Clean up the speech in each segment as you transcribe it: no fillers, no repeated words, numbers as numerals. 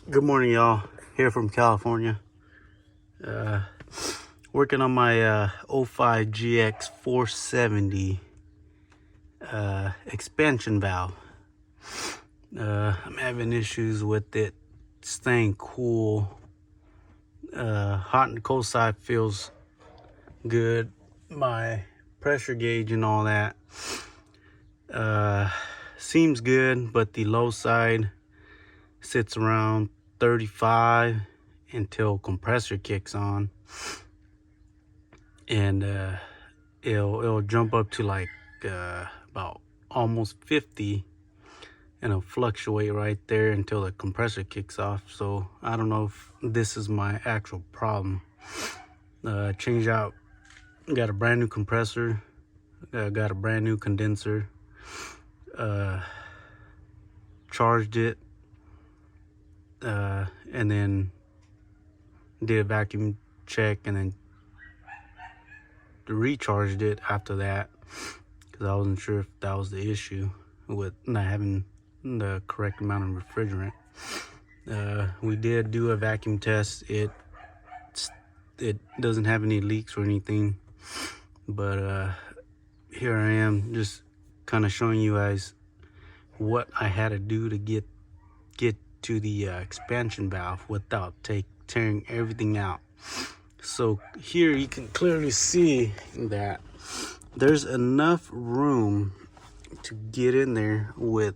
Good morning, y'all. Here from California. Working on my 05 GX 470 expansion valve. I'm having issues with it staying cool. Hot and cold side feels good. My pressure gauge and all that seems good, but the low side sits around 35 until compressor kicks on, and it'll jump up to like about almost 50, and it'll fluctuate right there until the compressor kicks off. So I don't know if this is my actual problem. Changed out, got a brand new compressor, got a brand new condenser, charged it, and then did a vacuum check, and then recharged it after that, because I wasn't sure if that was the issue with not having the correct amount of refrigerant. We did do a vacuum test. It doesn't have any leaks or anything, but here I am just kind of showing you guys what I had to do to get to the expansion valve without tearing everything out. So here you can clearly see that there's enough room to get in there with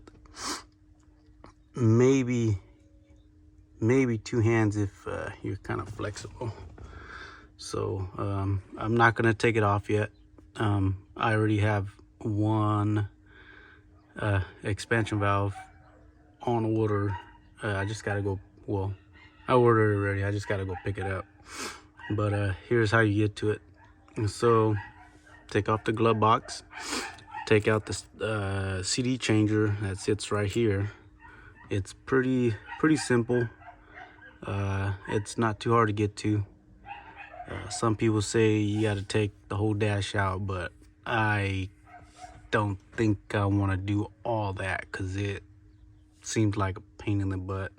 maybe two hands if you're kind of flexible. So I'm not gonna take it off yet. I already have one expansion valve on order. I just gotta go, well, I ordered it already, I just gotta go pick it up. But here's how you get to it. And so take off the glove box, take out the CD changer that sits right here. It's pretty simple. It's not too hard to get to. Some people say you got to take the whole dash out, but I don't think I want to do all that because it seems like a pain in the butt.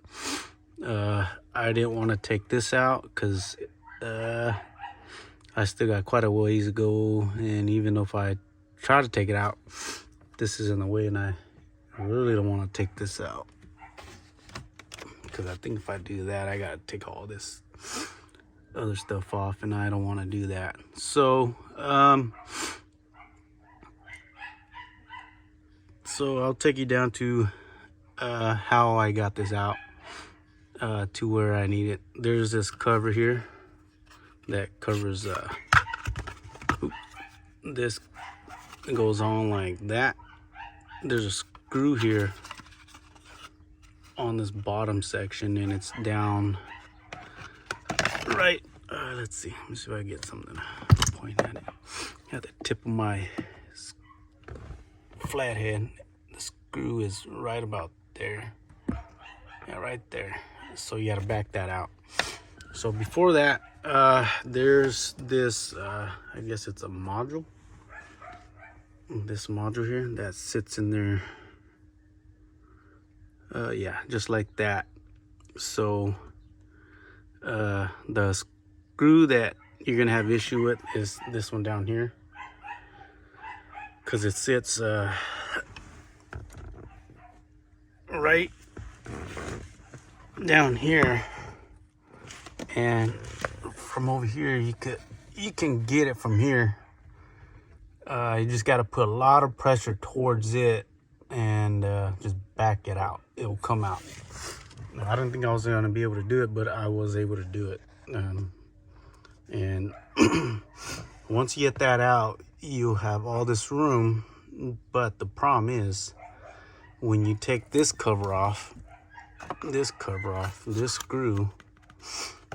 I didn't want to take this out because I still got quite a ways to go, and even if I try to take it out, this is in the way, and I really don't want to take this out, because I think if I do that, I gotta take all this other stuff off, and I don't want to do that. So I'll take you down to how I got this out to where I need it. There's this cover here that covers this. Goes on like that. There's a screw here on this bottom section, and it's down right, let's see, let me see if I can get something to point at it. At the tip of my flathead, the screw is right about there. Yeah, right there. So you gotta back that out. So before that, there's this, I guess it's a module. This module here that sits in there. Yeah, just like that. So the screw that you're gonna have issue with is this one down here, because it sits right down here, and from over here you can get it from here. You just got to put a lot of pressure towards it and just back it out. It'll come out. I didn't think I was going to be able to do it, but I was able to do it. And once you get that out, you have all this room. But the problem is, when you take this cover off, this screw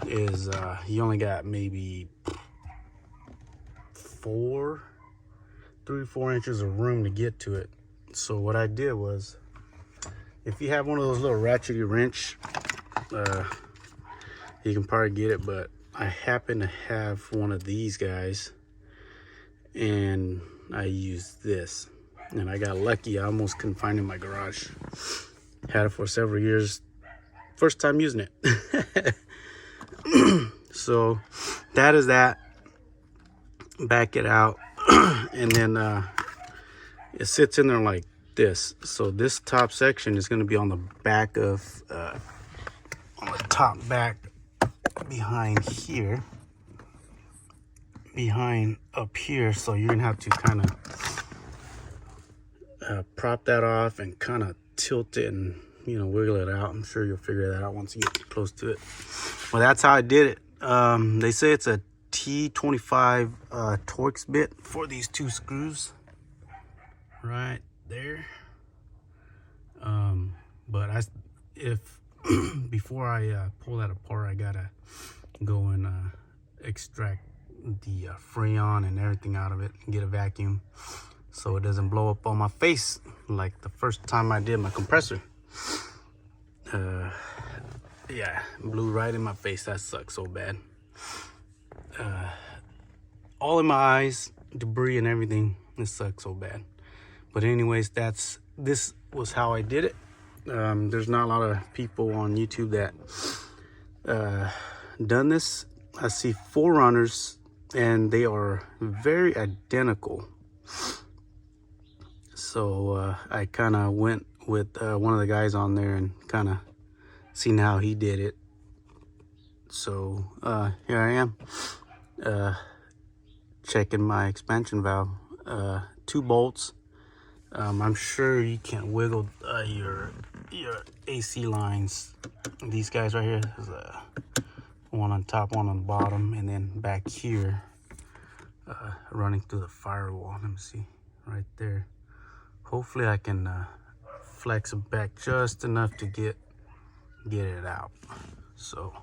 is you only got maybe 3-4 inches of room to get to it. So what I did was, if you have one of those little ratchety wrench, you can probably get it, but I happen to have one of these guys, and I used this, and I got lucky. I almost couldn't find it in my garage. Had it for several years, first time using it. So that is that. Back it out. And then it sits in there like this. So this top section is going to be on the back of on the top back behind here, behind up here. So you're gonna have to kind of prop that off and kind of tilt it and, you know, wiggle it out. I'm sure you'll figure that out once you get close to it. Well, that's how I did it. They say it's a T25 Torx bit for these two screws right there. But if before I pull that apart, I gotta go and extract the freon and everything out of it and get a vacuum so it doesn't blow up on my face like the first time I did my compressor. Yeah, blew right in my face. That sucks so bad. All in my eyes, debris and everything. It sucks so bad. But anyways, this was how I did it. There's not a lot of people on YouTube that done this. I see 4runners and they are very identical. So I kind of went with one of the guys on there and kind of seen how he did it. So here I am, checking my expansion valve. 2 bolts. I'm sure you can wiggle your AC lines. These guys right here, there's one on top, one on the bottom, and then back here, running through the firewall. Let me see, right there. Hopefully I can flex it back just enough to get it out. So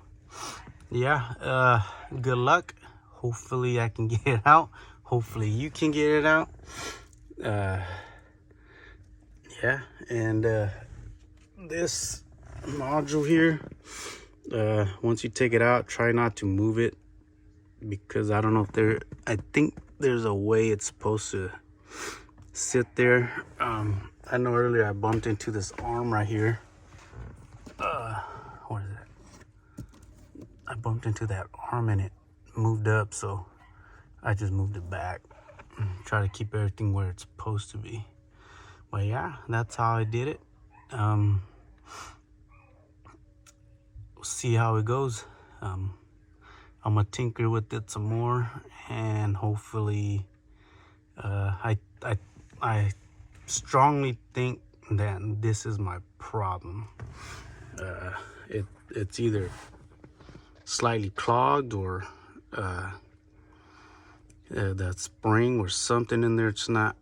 yeah, good luck. Hopefully I can get it out. Hopefully you can get it out. Yeah, and this module here, once you take it out, try not to move it, because I don't know if I think there's a way it's supposed to sit there. I know earlier I bumped into this arm right here. What is it? I bumped into that arm and it moved up, so I just moved it back. Try to keep everything where it's supposed to be. But yeah, that's how I did it. We'll see how it goes. I'm gonna tinker with it some more, and hopefully I strongly think that this is my problem. It's either slightly clogged, or that spring or something in there, it's not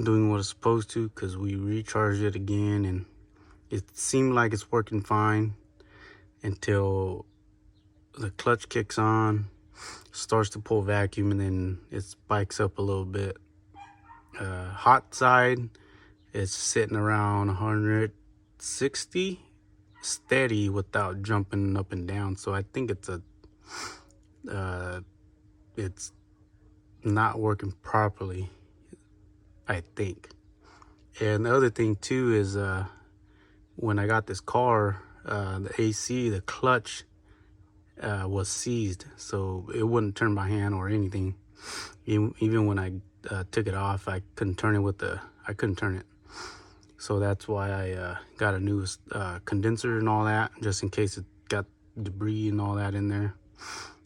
doing what it's supposed to, because we recharged it again and it seemed like it's working fine until the clutch kicks on, starts to pull vacuum, and then it spikes up a little bit. Hot side is sitting around 160 steady without jumping up and down. So I think it's not working properly, I think. And the other thing too is when I got this car, the AC, the clutch was seized, so it wouldn't turn by hand or anything. Even when I took it off, I couldn't turn it I couldn't turn it. So that's why I got a new condenser and all that, just in case it got debris and all that in there.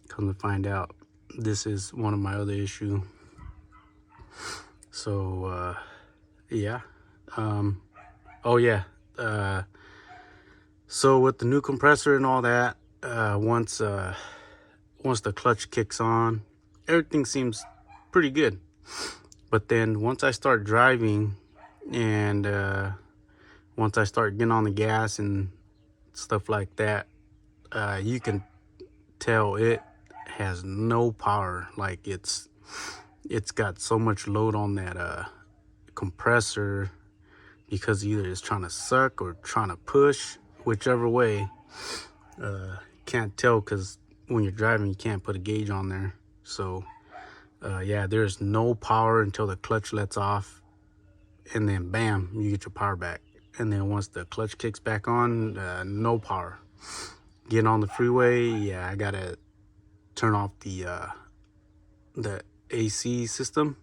Come to find out, this is one of my other issues. So yeah. Oh yeah. So with the new compressor and all that, once the clutch kicks on, everything seems pretty good. But then once I start driving, and once I start getting on the gas and stuff like that, you can tell it has no power. Like it's got so much load on that compressor, because either it's trying to suck or trying to push, whichever way. Can't tell, because when you're driving you can't put a gauge on there. So yeah, there's no power until the clutch lets off, and then bam, you get your power back. And then once the clutch kicks back on, no power. getting on the freeway, yeah, I gotta turn off the AC system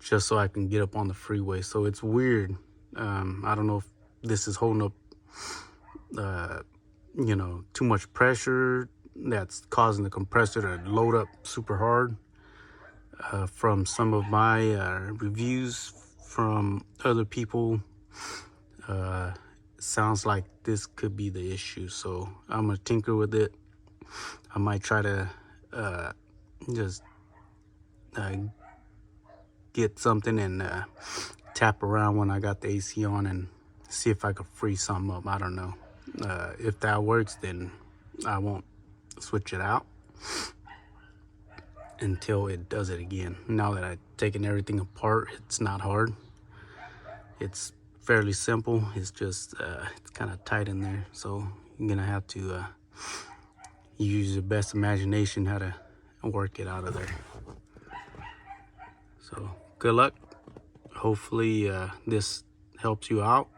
just so I can get up on the freeway. So it's weird. I don't know if this is holding up, too much pressure that's causing the compressor to load up super hard. From some of my reviews from other people, sounds like this could be the issue. So I'm gonna tinker with it. I might try to just get something and tap around when I got the AC on and see if I could free something up. I don't know. If that works, then I won't switch it out until it does it again. Now that I've taken everything apart, it's not hard. It's fairly simple. It's just it's kind of tight in there, so you're gonna have to use your best imagination how to work it out of there. So good luck. Hopefully this helps you out.